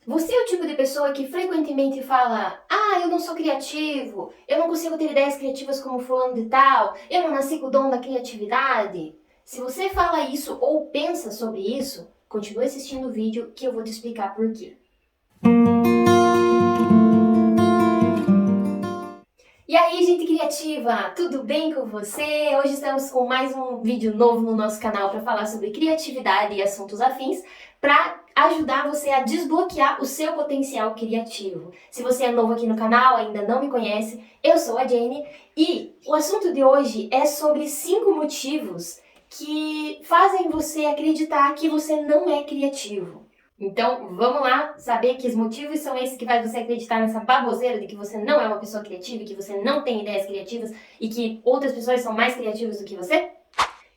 Você é o tipo de pessoa que frequentemente fala: "Ah, eu não sou criativo, eu não consigo ter ideias criativas como fulano de tal, eu não nasci com o dom da criatividade"? Se você fala isso ou pensa sobre isso, continue assistindo o vídeo que eu vou te explicar por quê. E aí, gente criativa, tudo bem com você? Hoje estamos com mais um vídeo novo no nosso canal para falar sobre criatividade e assuntos afins, para ajudar você a desbloquear o seu potencial criativo. Se você é novo aqui no canal, ainda não me conhece, eu sou a Jane e o assunto de hoje é sobre 5 motivos que fazem você acreditar que você não é criativo. Então, vamos lá saber que os motivos são esses que fazem você acreditar nessa baboseira de que você não é uma pessoa criativa, que você não tem ideias criativas e que outras pessoas são mais criativas do que você?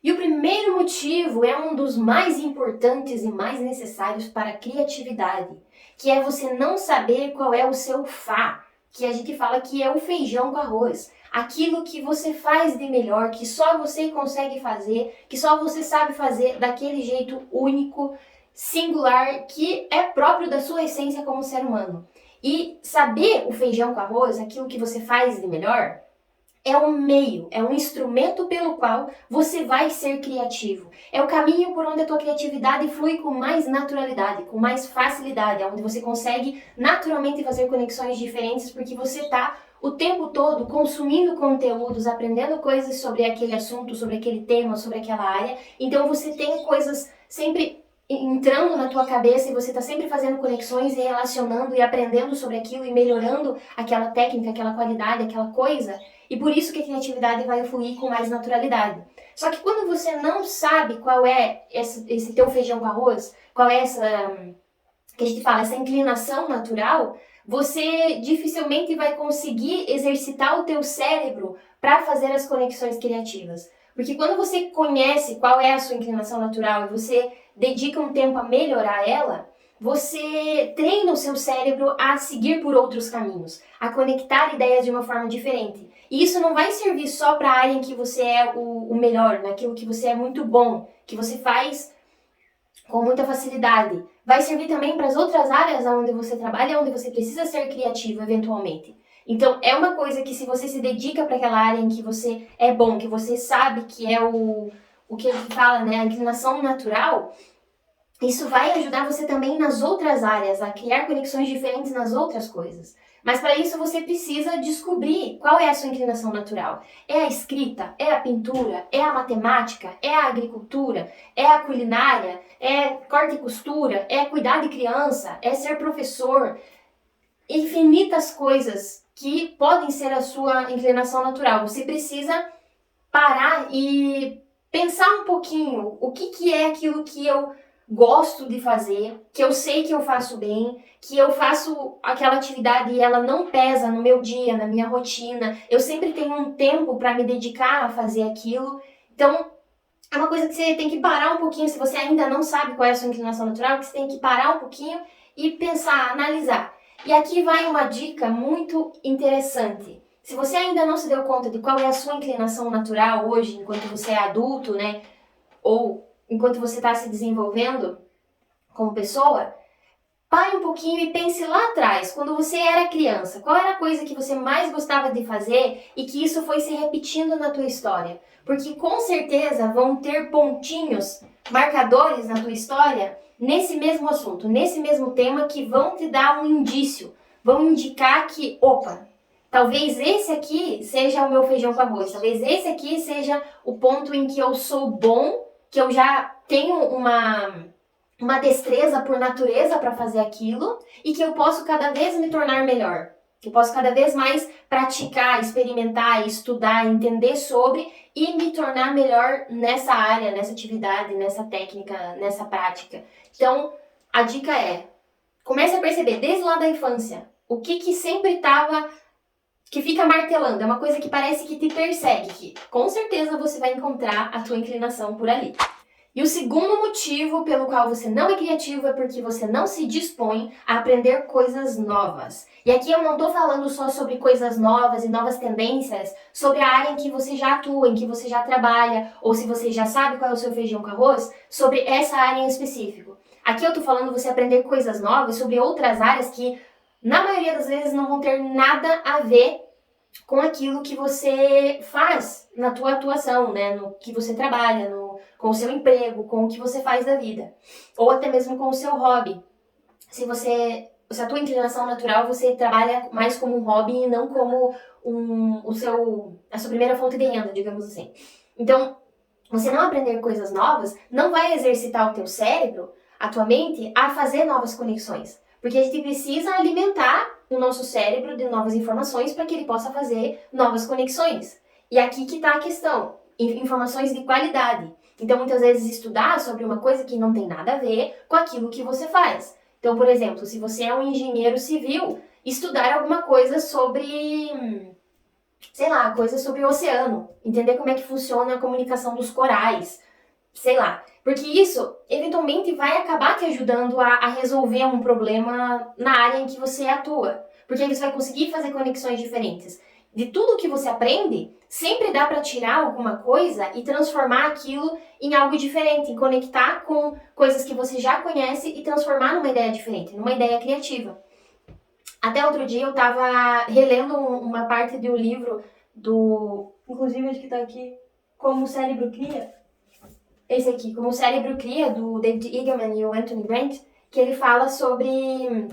E o primeiro motivo é um dos mais importantes e mais necessários para a criatividade, que é você não saber qual é o seu fá, que a gente fala que é o feijão com arroz. Aquilo que você faz de melhor, que só você consegue fazer, que só você sabe fazer daquele jeito único, singular, que é próprio da sua essência como ser humano. E saber o feijão com arroz, aquilo que você faz de melhor, é um meio, é um instrumento pelo qual você vai ser criativo. É o caminho por onde a tua criatividade flui com mais naturalidade, com mais facilidade, onde você consegue naturalmente fazer conexões diferentes porque você está o tempo todo consumindo conteúdos, aprendendo coisas sobre aquele assunto, sobre aquele tema, sobre aquela área. Então você tem coisas sempre entrando na tua cabeça e você está sempre fazendo conexões e relacionando e aprendendo sobre aquilo e melhorando aquela técnica, aquela qualidade, aquela coisa. E por isso que a criatividade vai fluir com mais naturalidade. Só que quando você não sabe qual é esse teu feijão com arroz, qual é essa, que a gente fala, essa inclinação natural, você dificilmente vai conseguir exercitar o teu cérebro para fazer as conexões criativas. Porque quando você conhece qual é a sua inclinação natural e você dedica um tempo a melhorar ela, você treina o seu cérebro a seguir por outros caminhos, a conectar ideias de uma forma diferente. E isso não vai servir só para a área em que você é o melhor, naquilo que você é muito bom, que você faz com muita facilidade. Vai servir também para as outras áreas onde você trabalha, onde você precisa ser criativo eventualmente. Então, é uma coisa que se você se dedica para aquela área em que você é bom, que você sabe que é o que ele fala, né, a inclinação natural, isso vai ajudar você também nas outras áreas, a criar conexões diferentes nas outras coisas. Mas para isso você precisa descobrir qual é a sua inclinação natural. É a escrita? É a pintura? É a matemática? É a agricultura? É a culinária? É corte e costura? É cuidar de criança? É ser professor? Infinitas coisas que podem ser a sua inclinação natural. Você precisa parar e pensar um pouquinho o que é aquilo que eu gosto de fazer, que eu sei que eu faço bem, que eu faço aquela atividade e ela não pesa no meu dia, na minha rotina. Eu sempre tenho um tempo para me dedicar a fazer aquilo. Então, é uma coisa que você tem que parar um pouquinho, se você ainda não sabe qual é a sua inclinação natural, que você tem que parar um pouquinho e pensar, analisar. E aqui vai uma dica muito interessante. Se você ainda não se deu conta de qual é a sua inclinação natural hoje, enquanto você é adulto, né, ou enquanto você está se desenvolvendo como pessoa, pare um pouquinho e pense lá atrás, quando você era criança, qual era a coisa que você mais gostava de fazer e que isso foi se repetindo na tua história? Porque com certeza vão ter pontinhos, marcadores na tua história nesse mesmo assunto, nesse mesmo tema, que vão te dar um indício, vão indicar que, opa, talvez esse aqui seja o meu feijão com arroz, talvez esse aqui seja o ponto em que eu sou bom, que eu já tenho uma destreza por natureza para fazer aquilo e que eu posso cada vez me tornar melhor. Que eu posso cada vez mais praticar, experimentar, estudar, entender sobre e me tornar melhor nessa área, nessa atividade, nessa técnica, nessa prática. Então, a dica é, comece a perceber desde lá da infância o que sempre estava, que fica martelando, é uma coisa que parece que te persegue, que com certeza você vai encontrar a tua inclinação por ali. E o segundo motivo pelo qual você não é criativo é porque você não se dispõe a aprender coisas novas. E aqui eu não estou falando só sobre coisas novas e novas tendências, sobre a área em que você já atua, em que você já trabalha, ou se você já sabe qual é o seu feijão com arroz, sobre essa área em específico. Aqui eu tô falando você aprender coisas novas sobre outras áreas que, na maioria das vezes, não vão ter nada a ver com aquilo que você faz na tua atuação, né? No que você trabalha, com o seu emprego, com o que você faz da vida. Ou até mesmo com o seu hobby. Se a tua inclinação natural, você trabalha mais como um hobby e não como a sua primeira fonte de renda, digamos assim. Então, você não aprender coisas novas não vai exercitar o teu cérebro, a tua mente, a fazer novas conexões. Porque a gente precisa alimentar o nosso cérebro de novas informações para que ele possa fazer novas conexões. E aqui que está a questão, informações de qualidade. Então, muitas vezes, estudar sobre uma coisa que não tem nada a ver com aquilo que você faz. Então, por exemplo, se você é um engenheiro civil, estudar alguma coisa sobre, sei lá, coisa sobre o oceano. Entender como é que funciona a comunicação dos corais. Sei lá. Porque isso, eventualmente, vai acabar te ajudando a resolver um problema na área em que você atua. Porque aí você vai conseguir fazer conexões diferentes. De tudo que você aprende, sempre dá para tirar alguma coisa e transformar aquilo em algo diferente, em conectar com coisas que você já conhece e transformar numa ideia diferente, numa ideia criativa. Até outro dia eu estava relendo uma parte de um livro inclusive acho que tá aqui, Como o Cérebro Cria. Esse aqui, Como o Cérebro Cria, do David Eagleman e o Anthony Grant, que ele fala sobre...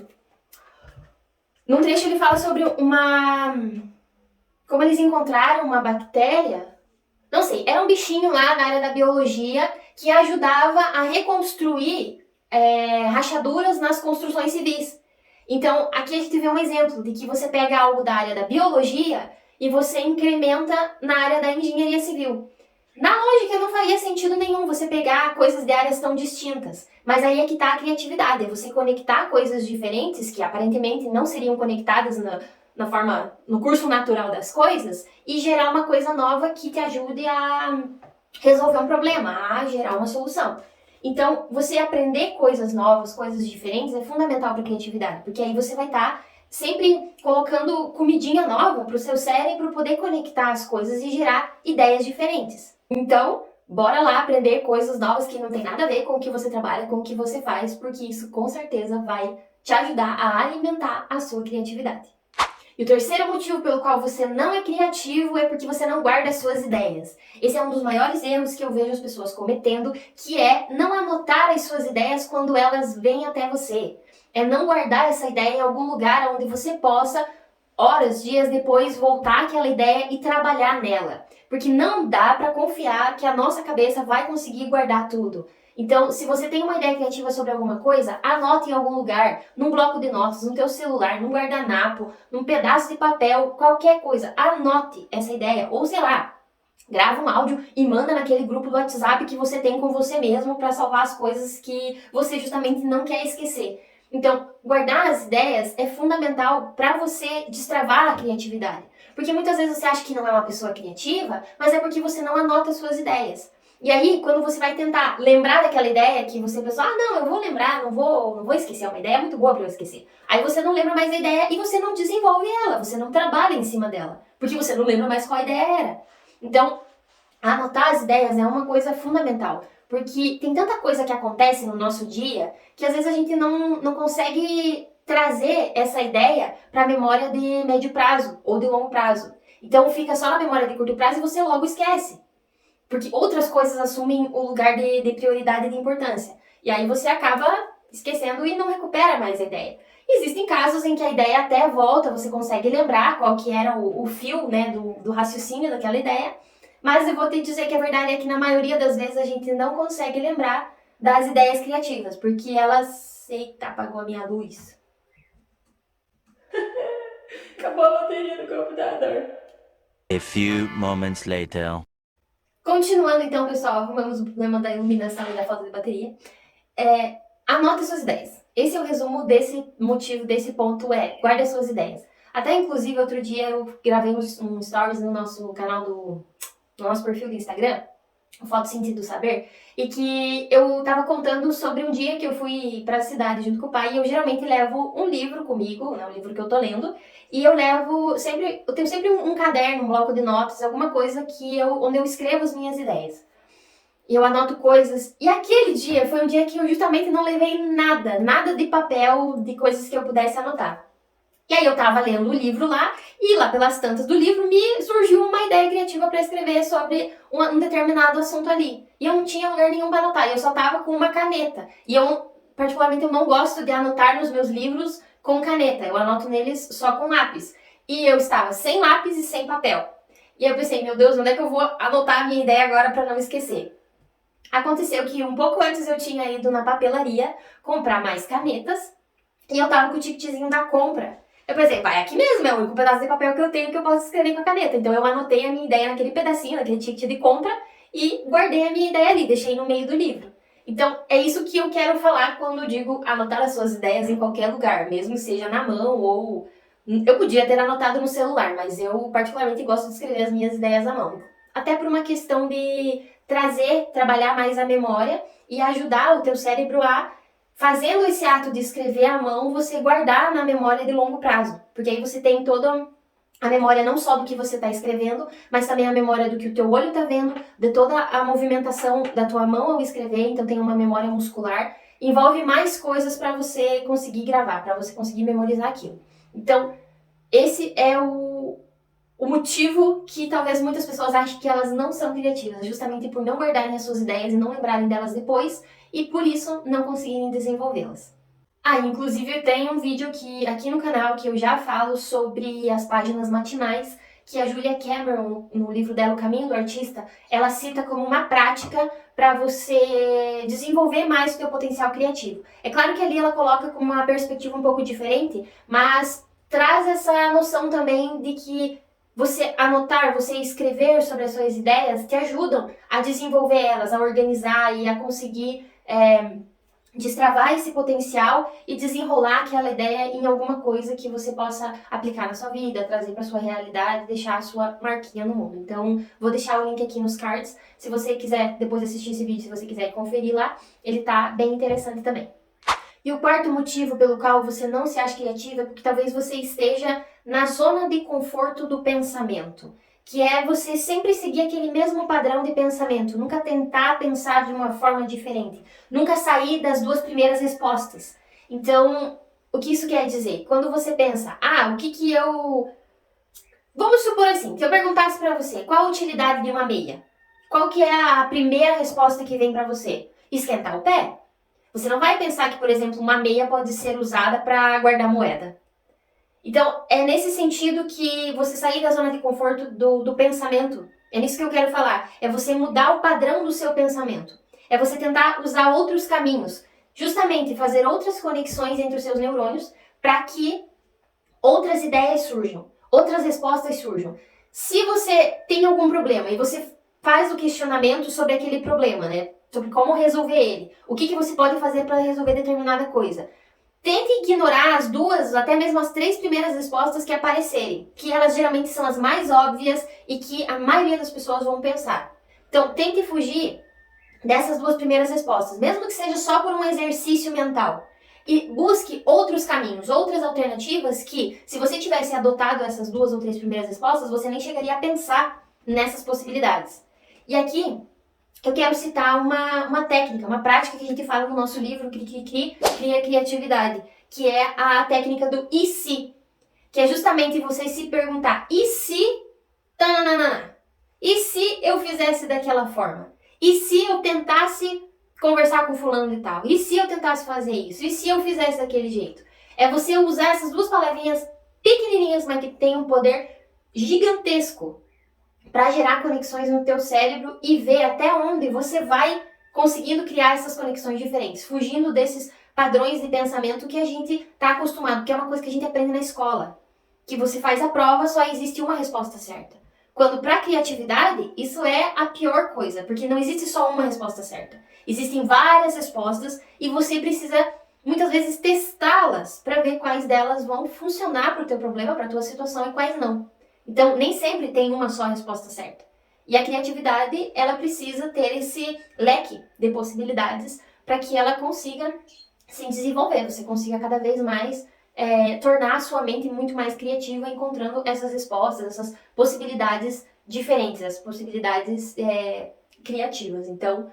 Num trecho ele fala sobre como eles encontraram uma bactéria, não sei, era um bichinho lá na área da biologia que ajudava a reconstruir rachaduras nas construções civis. Então, aqui a gente vê um exemplo de que você pega algo da área da biologia e você incrementa na área da engenharia civil. Na lógica, não faria sentido nenhum você pegar coisas de áreas tão distintas. Mas aí é que está a criatividade, é você conectar coisas diferentes que aparentemente não seriam conectadas no curso natural das coisas e gerar uma coisa nova que te ajude a resolver um problema, a gerar uma solução. Então, você aprender coisas novas, coisas diferentes é fundamental para a criatividade, porque aí você vai estar sempre colocando comidinha nova para o seu cérebro poder conectar as coisas e gerar ideias diferentes. Então, bora lá aprender coisas novas que não tem nada a ver com o que você trabalha, com o que você faz, porque isso com certeza vai te ajudar a alimentar a sua criatividade. E o terceiro motivo pelo qual você não é criativo é porque você não guarda as suas ideias. Esse é um dos maiores erros que eu vejo as pessoas cometendo, que é não anotar as suas ideias quando elas vêm até você. É não guardar essa ideia em algum lugar onde você possa, horas, dias depois, voltar àquela ideia e trabalhar nela. Porque não dá para confiar que a nossa cabeça vai conseguir guardar tudo. Então, se você tem uma ideia criativa sobre alguma coisa, anote em algum lugar, num bloco de notas, no teu celular, num guardanapo, num pedaço de papel, qualquer coisa. Anote essa ideia, ou sei lá, grava um áudio e manda naquele grupo do WhatsApp que você tem com você mesmo para salvar as coisas que você justamente não quer esquecer. Então, guardar as ideias é fundamental para você destravar a criatividade. Porque muitas vezes você acha que não é uma pessoa criativa, mas é porque você não anota as suas ideias. E aí, quando você vai tentar lembrar daquela ideia que você pensou, não, eu vou lembrar, não vou esquecer, é uma ideia muito boa para eu esquecer. Aí você não lembra mais da ideia e você não desenvolve ela, você não trabalha em cima dela, porque você não lembra mais qual a ideia era. Então, anotar as ideias é uma coisa fundamental, porque tem tanta coisa que acontece no nosso dia que às vezes a gente não consegue trazer essa ideia para a memória de médio prazo ou de longo prazo. Então fica só na memória de curto prazo e você logo esquece. Porque outras coisas assumem o lugar de prioridade e de importância. E aí você acaba esquecendo e não recupera mais a ideia. Existem casos em que a ideia até volta, você consegue lembrar qual que era o fio, né, do raciocínio daquela ideia. Mas eu vou te dizer que a verdade é que na maioria das vezes a gente não consegue lembrar das ideias criativas, porque elas... Eita, apagou a minha luz. Acabou a bateria do computador. A few moments later. Continuando então, pessoal, arrumamos o problema da iluminação e da falta de bateria. Anote suas ideias. Esse é o resumo desse motivo, desse ponto guarde as suas ideias. Até inclusive outro dia eu gravei um stories no nosso canal no nosso perfil do Instagram, o Foto Sentido Saber, e que eu tava contando sobre um dia que eu fui pra cidade junto com o pai, e eu geralmente levo um livro comigo, né, um livro que eu tô lendo, e eu tenho sempre um caderno, um bloco de notas, alguma coisa onde eu escrevo as minhas ideias. e eu anoto coisas. E aquele dia foi um dia que eu justamente não levei nada de papel, de coisas que eu pudesse anotar. E aí eu tava lendo o livro lá, e lá pelas tantas do livro me surgiu uma ideia criativa para escrever sobre um determinado assunto ali. E eu não tinha lugar nenhum para anotar, eu só tava com uma caneta. E eu, particularmente, eu não gosto de anotar nos meus livros com caneta, eu anoto neles só com lápis. E eu estava sem lápis e sem papel. E eu pensei, meu Deus, onde é que eu vou anotar a minha ideia agora para não esquecer? Aconteceu que um pouco antes eu tinha ido na papelaria comprar mais canetas, e eu tava com o ticketzinho da compra. Eu pensei, vai aqui mesmo, é o único pedaço de papel que eu tenho que eu posso escrever com a caneta. Então eu anotei a minha ideia naquele pedacinho, naquele ticket de compra, e guardei a minha ideia ali, deixei no meio do livro. Então é isso que eu quero falar quando digo anotar as suas ideias em qualquer lugar, mesmo que seja na mão ou... Eu podia ter anotado no celular, mas eu particularmente gosto de escrever as minhas ideias à mão. Até por uma questão de trabalhar mais a memória e ajudar o teu cérebro a, fazendo esse ato de escrever à mão, você guardar na memória de longo prazo. Porque aí você tem toda a memória não só do que você está escrevendo, mas também a memória do que o teu olho está vendo, de toda a movimentação da tua mão ao escrever, então tem uma memória muscular. Envolve mais coisas para você conseguir gravar, para você conseguir memorizar aquilo. Então, esse é o motivo que talvez muitas pessoas achem que elas não são criativas, justamente por não guardarem as suas ideias e não lembrarem delas depois, e por isso não conseguirem desenvolvê-las. Inclusive tem um vídeo aqui no canal que eu já falo sobre as páginas matinais, que a Julia Cameron, no livro dela O Caminho do Artista, ela cita como uma prática para você desenvolver mais o seu potencial criativo. É claro que ali ela coloca com uma perspectiva um pouco diferente, mas traz essa noção também de que você anotar, você escrever sobre as suas ideias te ajudam a desenvolver elas, a organizar e a conseguir destravar esse potencial e desenrolar aquela ideia em alguma coisa que você possa aplicar na sua vida, trazer para sua realidade, deixar a sua marquinha no mundo. Então, vou deixar o link aqui nos cards. Se você quiser, depois de assistir esse vídeo, se você quiser conferir lá, ele tá bem interessante também. E o quarto motivo pelo qual você não se acha criativa é porque talvez você esteja na zona de conforto do pensamento, que é você sempre seguir aquele mesmo padrão de pensamento, nunca tentar pensar de uma forma diferente, nunca sair das duas primeiras respostas. Então, o que isso quer dizer? Quando você pensa, o que eu... Vamos supor assim, se eu perguntasse pra você, qual a utilidade de uma meia? Qual que é a primeira resposta que vem pra você? Esquentar o pé? Você não vai pensar que, por exemplo, uma meia pode ser usada para guardar moeda. Então, é nesse sentido que você sair da zona de conforto do pensamento. É nisso que eu quero falar. É você mudar o padrão do seu pensamento. É você tentar usar outros caminhos. Justamente fazer outras conexões entre os seus neurônios para que outras ideias surjam. Outras respostas surjam. Se você tem algum problema e você faz o questionamento sobre aquele problema, né? Sobre como resolver ele. O que você pode fazer para resolver determinada coisa. Tente ignorar as duas, até mesmo as três primeiras respostas que aparecerem. Que elas geralmente são as mais óbvias e que a maioria das pessoas vão pensar. Então, tente fugir dessas duas primeiras respostas. Mesmo que seja só por um exercício mental. E busque outros caminhos, outras alternativas que, se você tivesse adotado essas duas ou três primeiras respostas, você nem chegaria a pensar nessas possibilidades. E aqui... eu quero citar uma técnica, uma prática que a gente fala no nosso livro, Cria Criatividade, que é a técnica do e se, que é justamente você se perguntar, e se, tananana, e se eu fizesse daquela forma? E se eu tentasse conversar com fulano e tal? E se eu tentasse fazer isso? E se eu fizesse daquele jeito? É você usar essas duas palavrinhas pequenininhas, mas que têm um poder gigantesco para gerar conexões no teu cérebro e ver até onde você vai conseguindo criar essas conexões diferentes, fugindo desses padrões de pensamento que a gente está acostumado, que é uma coisa que a gente aprende na escola, que você faz a prova, só existe uma resposta certa. Quando para criatividade, isso é a pior coisa, porque não existe só uma resposta certa. Existem várias respostas e você precisa muitas vezes testá-las para ver quais delas vão funcionar para o teu problema, para a tua situação e quais não. Então, nem sempre tem uma só resposta certa. E a criatividade, ela precisa ter esse leque de possibilidades para que ela consiga se desenvolver. Você consiga cada vez mais tornar a sua mente muito mais criativa, encontrando essas respostas, essas possibilidades diferentes, as possibilidades criativas. Então,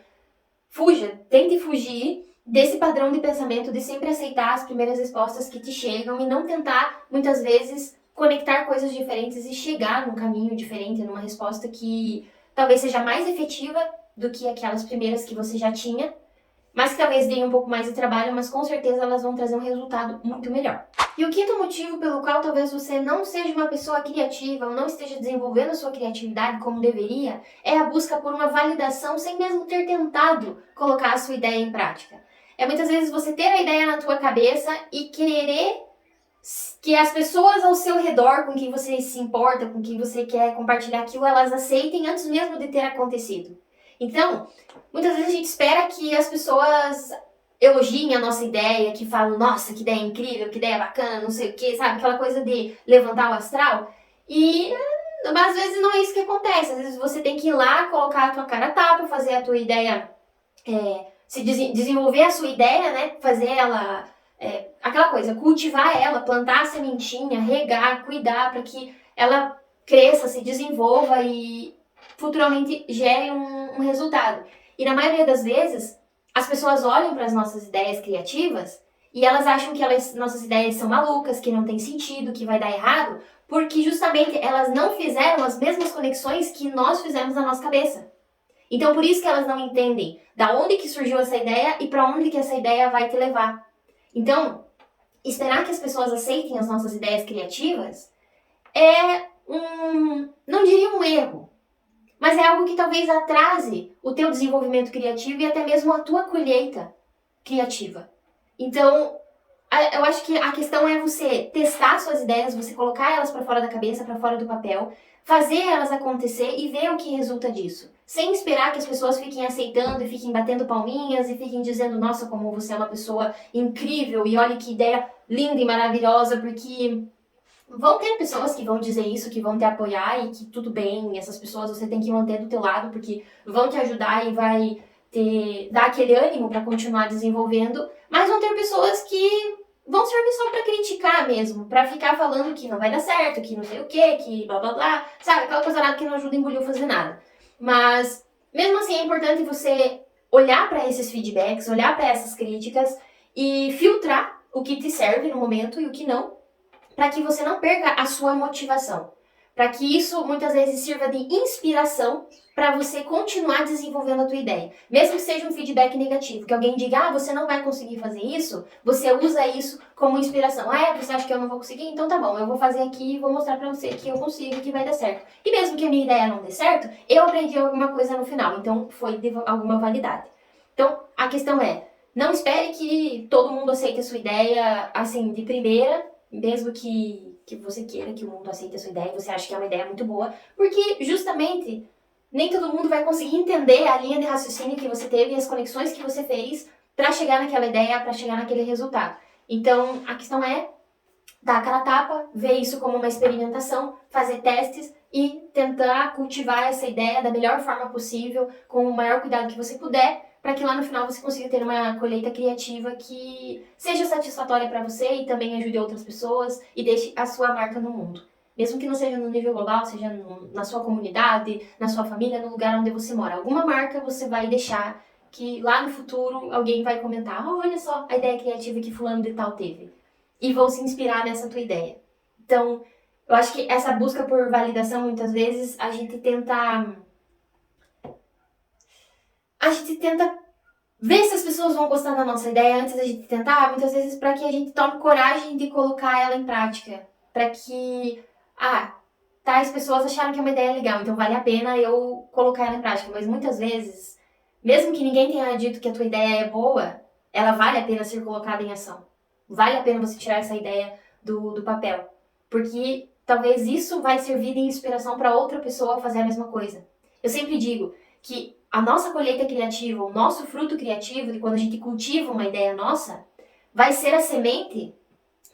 tente fugir desse padrão de pensamento de sempre aceitar as primeiras respostas que te chegam e não tentar, muitas vezes, conectar coisas diferentes e chegar num caminho diferente, numa resposta que talvez seja mais efetiva do que aquelas primeiras que você já tinha, mas que talvez deem um pouco mais de trabalho, mas com certeza elas vão trazer um resultado muito melhor. E o quinto motivo pelo qual talvez você não seja uma pessoa criativa ou não esteja desenvolvendo a sua criatividade como deveria, é a busca por uma validação sem mesmo ter tentado colocar a sua ideia em prática. É muitas vezes você ter a ideia na tua cabeça e querer que as pessoas ao seu redor, com quem você se importa, com quem você quer compartilhar aquilo, elas aceitem antes mesmo de ter acontecido. Então, muitas vezes a gente espera que as pessoas elogiem a nossa ideia, que falam, nossa, que ideia incrível, que ideia bacana, não sei o que, sabe? Aquela coisa de levantar o astral. Mas às vezes não é isso que acontece. Às vezes você tem que ir lá, colocar a tua cara a tapa, fazer a tua ideia, desenvolver a sua ideia, né? Fazer ela, aquela coisa, cultivar ela, plantar a sementinha, regar, cuidar para que ela cresça, se desenvolva e futuramente gere um resultado. E na maioria das vezes, as pessoas olham para as nossas ideias criativas e elas acham que nossas ideias são malucas, que não tem sentido, que vai dar errado, porque justamente elas não fizeram as mesmas conexões que nós fizemos na nossa cabeça. Então por isso que elas não entendem da onde que surgiu essa ideia e para onde que essa ideia vai te levar. Então, esperar que as pessoas aceitem as nossas ideias criativas é não diria um erro, mas é algo que talvez atrase o teu desenvolvimento criativo e até mesmo a tua colheita criativa. Então, eu acho que a questão é você testar suas ideias, você colocar elas para fora da cabeça, para fora do papel, fazer elas acontecer e ver o que resulta disso. Sem esperar que as pessoas fiquem aceitando e fiquem batendo palminhas e fiquem dizendo, nossa, como você é uma pessoa incrível e olha que ideia linda e maravilhosa, porque vão ter pessoas que vão dizer isso, que vão te apoiar e que tudo bem, essas pessoas você tem que manter do teu lado porque vão te ajudar e vai dar aquele ânimo para continuar desenvolvendo, mas vão ter pessoas que vão servir só para criticar mesmo, para ficar falando que não vai dar certo, que não sei o que blá blá blá, sabe, aquela coisa nada que não ajuda em a fazer nada. Mas mesmo assim é importante você olhar para esses feedbacks, olhar para essas críticas e filtrar o que te serve no momento e o que não, para que você não perca a sua motivação. Para que isso muitas vezes sirva de inspiração para você continuar desenvolvendo a tua ideia. Mesmo que seja um feedback negativo, que alguém diga, você não vai conseguir fazer isso, você usa isso como inspiração. Você acha que eu não vou conseguir? Então tá bom, eu vou fazer aqui e vou mostrar para você que eu consigo, que vai dar certo. E mesmo que a minha ideia não dê certo, eu aprendi alguma coisa no final, então foi de alguma validade. Então a questão é, não espere que todo mundo aceite a sua ideia assim de primeira, mesmo que você queira que o mundo aceite a sua ideia e você acha que é uma ideia muito boa, porque justamente nem todo mundo vai conseguir entender a linha de raciocínio que você teve e as conexões que você fez para chegar naquela ideia, para chegar naquele resultado. Então, a questão é dar a cara a tapa, ver isso como uma experimentação, fazer testes e tentar cultivar essa ideia da melhor forma possível, com o maior cuidado que você puder, para que lá no final você consiga ter uma colheita criativa que seja satisfatória para você e também ajude outras pessoas e deixe a sua marca no mundo. Mesmo que não seja no nível global, seja na sua comunidade, na sua família, no lugar onde você mora. Alguma marca você vai deixar que lá no futuro alguém vai comentar, olha só a ideia criativa que fulano de tal teve. E vão se inspirar nessa tua ideia. Então, eu acho que essa busca por validação, muitas vezes, a gente tenta ver se as pessoas vão gostar da nossa ideia antes da gente tentar, muitas vezes para que a gente tome coragem de colocar ela em prática. Para que, tais pessoas acharam que é uma ideia legal, então vale a pena eu colocar ela em prática. Mas muitas vezes, mesmo que ninguém tenha dito que a tua ideia é boa, ela vale a pena ser colocada em ação. Vale a pena você tirar essa ideia do papel. Porque talvez isso vai servir de inspiração para outra pessoa fazer a mesma coisa. Eu sempre digo que a nossa colheita criativa, o nosso fruto criativo, de quando a gente cultiva uma ideia nossa, vai ser a semente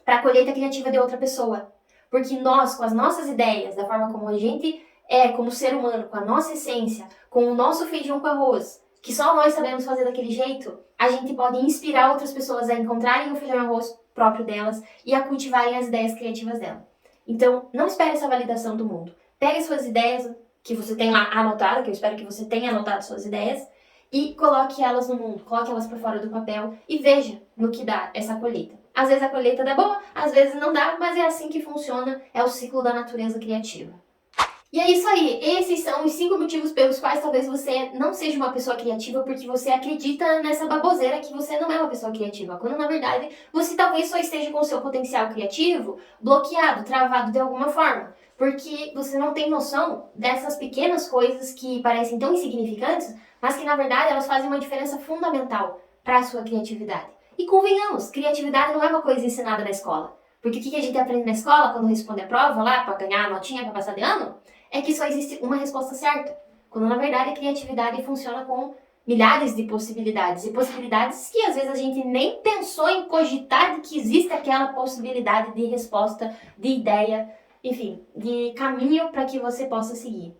para a colheita criativa de outra pessoa. Porque nós, com as nossas ideias, da forma como a gente é, como ser humano, com a nossa essência, com o nosso feijão com arroz, que só nós sabemos fazer daquele jeito, a gente pode inspirar outras pessoas a encontrarem o feijão e arroz próprio delas e a cultivarem as ideias criativas dela. Então, não espere essa validação do mundo. Pegue suas ideias, que você tem lá anotado, que eu espero que você tenha anotado suas ideias, e coloque elas no mundo, coloque elas para fora do papel e veja no que dá essa colheita. Às vezes a colheita dá boa, às vezes não dá, mas é assim que funciona, é o ciclo da natureza criativa. E é isso aí, esses são os 5 motivos pelos quais talvez você não seja uma pessoa criativa, porque você acredita nessa baboseira que você não é uma pessoa criativa, quando na verdade você talvez só esteja com o seu potencial criativo bloqueado, travado de alguma forma, porque você não tem noção dessas pequenas coisas que parecem tão insignificantes, mas que na verdade elas fazem uma diferença fundamental para a sua criatividade. E convenhamos, criatividade não é uma coisa ensinada na escola, porque o que a gente aprende na escola quando responde a prova lá para ganhar a notinha para passar de ano? É que só existe uma resposta certa, quando na verdade a criatividade funciona com milhares de possibilidades, e possibilidades que às vezes a gente nem pensou em cogitar de que existe aquela possibilidade de resposta, de ideia, enfim, de caminho para que você possa seguir.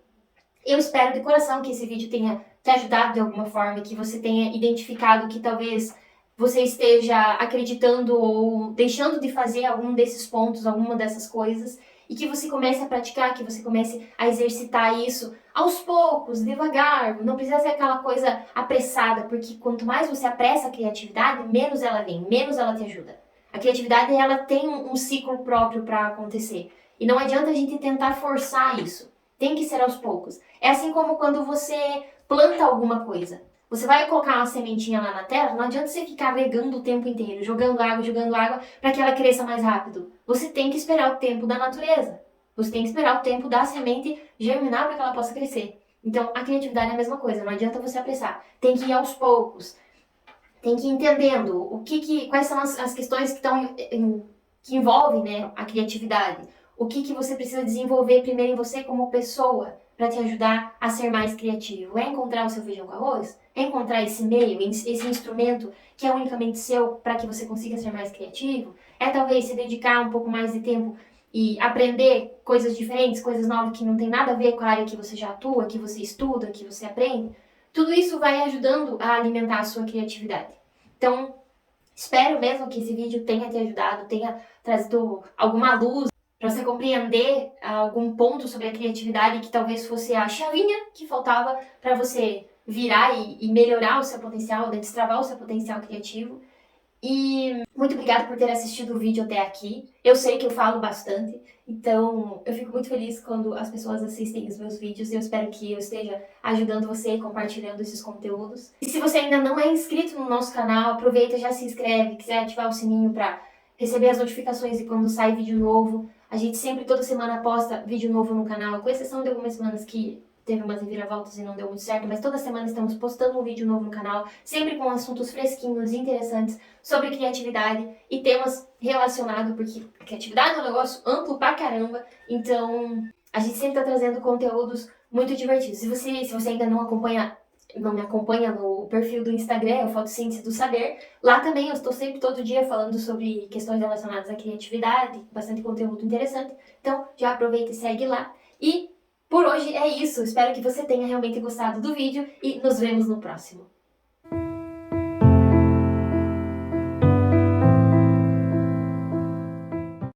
Eu espero de coração que esse vídeo tenha te ajudado de alguma forma, que você tenha identificado que talvez você esteja acreditando ou deixando de fazer algum desses pontos, alguma dessas coisas, e que você comece a praticar, que você comece a exercitar isso aos poucos, devagar. Não precisa ser aquela coisa apressada, porque quanto mais você apressa a criatividade, menos ela vem, menos ela te ajuda. A criatividade, ela tem um ciclo próprio para acontecer. E não adianta a gente tentar forçar isso. Tem que ser aos poucos. É assim como quando você planta alguma coisa. Você vai colocar uma sementinha lá na terra, não adianta você ficar regando o tempo inteiro, jogando água, para que ela cresça mais rápido. Você tem que esperar o tempo da natureza. Você tem que esperar o tempo da semente germinar para que ela possa crescer. Então, a criatividade é a mesma coisa, não adianta você apressar. Tem que ir aos poucos. Tem que ir entendendo quais são as questões que envolvem, né, a criatividade. O que você precisa desenvolver primeiro em você como pessoa para te ajudar a ser mais criativo. É encontrar o seu feijão com arroz? É encontrar esse meio, esse instrumento que é unicamente seu para que você consiga ser mais criativo? É talvez se dedicar um pouco mais de tempo e aprender coisas diferentes, coisas novas que não tem nada a ver com a área que você já atua, que você estuda, que você aprende? Tudo isso vai ajudando a alimentar a sua criatividade. Então, espero mesmo que esse vídeo tenha te ajudado, tenha trazido alguma luz para você compreender algum ponto sobre a criatividade que talvez fosse a chavinha que faltava para você virar e melhorar o seu potencial, destravar o seu potencial criativo. E muito obrigada por ter assistido o vídeo até aqui. Eu sei que eu falo bastante, então eu fico muito feliz quando as pessoas assistem os meus vídeos e eu espero que eu esteja ajudando você compartilhando esses conteúdos. E se você ainda não é inscrito no nosso canal, aproveita e já se inscreve, quiser ativar o sininho para receber as notificações de quando sai vídeo novo. A gente sempre, toda semana, posta vídeo novo no canal, com exceção de algumas semanas que teve umas reviravoltas e não deu muito certo, mas toda semana estamos postando um vídeo novo no canal, sempre com assuntos fresquinhos e interessantes sobre criatividade e temas relacionados, porque a criatividade é um negócio amplo pra caramba, então a gente sempre tá trazendo conteúdos muito divertidos. Se você ainda não me acompanha no perfil do Instagram, o Fotossíntese do Saber, lá também eu estou sempre todo dia falando sobre questões relacionadas à criatividade, bastante conteúdo interessante, então já aproveita e segue lá. E por hoje é isso, espero que você tenha realmente gostado do vídeo e nos vemos no próximo.